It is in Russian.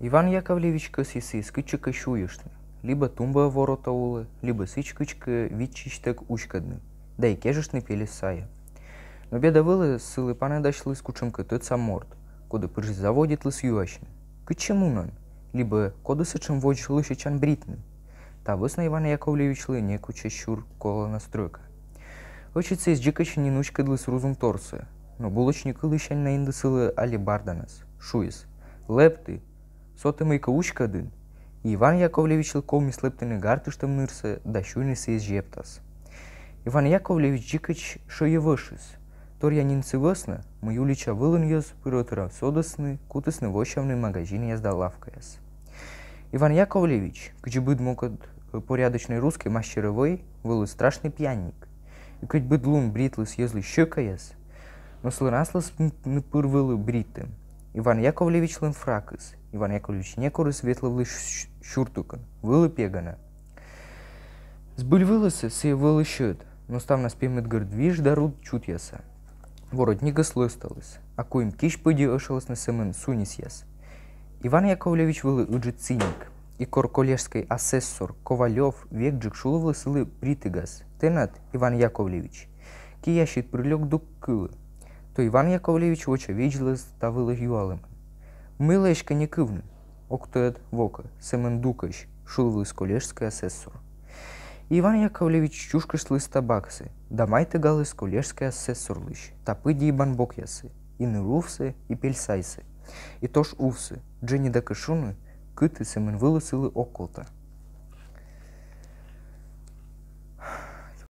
Иван Яковлевич кăсиси скычăcă шуйăшны, либо тумба ворота улы, либо сычкычка витчичтек учкадны, да и кежешны пели сая. Но беда вылы сылы пане дашлы скучымка тот сам морд, коды пыржи заводит лыс юашны. К чему нан? Либо коды сычым водж лышичан бритны. Та высна Иван Яковлевич лы неку чещур кола настройка. Очица из джикача не нучкадлыс рузум торсы, но булочник лыщань на инды сылы алибарданас, шуис, лепты, сотымыйка учкадын, и Иван Яковлевич лыком мислептыны гартыштым нырсы, да шуйнысы из жептас. Иван Яковлевич джикач шо евышис, тор янинцы высна, мы юлича вылын ёс, пыротыра содасны, кутысны вощавный магазин язда лавкаяс. Иван Яковлевич, кыч быд мокот порядочный русский мащеровой, вылы страшный пьяник, и кыч быд лун бритлыс ёзлы щекаяс, но слынаслыс пыр вылы бритым. Иван Яковлевич лын фракыс, Иван Яковлевич некуры светловлы шуртукан, вылы пегана. Сбыль вылысы сей вылы щет, но став нас пемет гордвиж дарут чутьяса. Воротнига слысталыс, а коим киш пыди ошалась на семен сунис яс. Иван Яковлевич вылы уджит циник, и коллежский асессор Ковалев век джикшуловлы сылы притыгас, тенат Иван Яковлевич, ки ящит прилег дук кылы. То Иван Яковлевич оча виджлы ставылы юалыман. Мылаешка не кывны, октоэт вока, семен дукаш, шулвы коллежский асессор. Иван Яковлевич чушкаш лыс табаксы, да майте галыс коллежский асессор лыщ, тапыди и банбокясы, и нырувсы, и пельсайсы, и тош увсы, джени да кашуны, кыты семен вылысылы околта.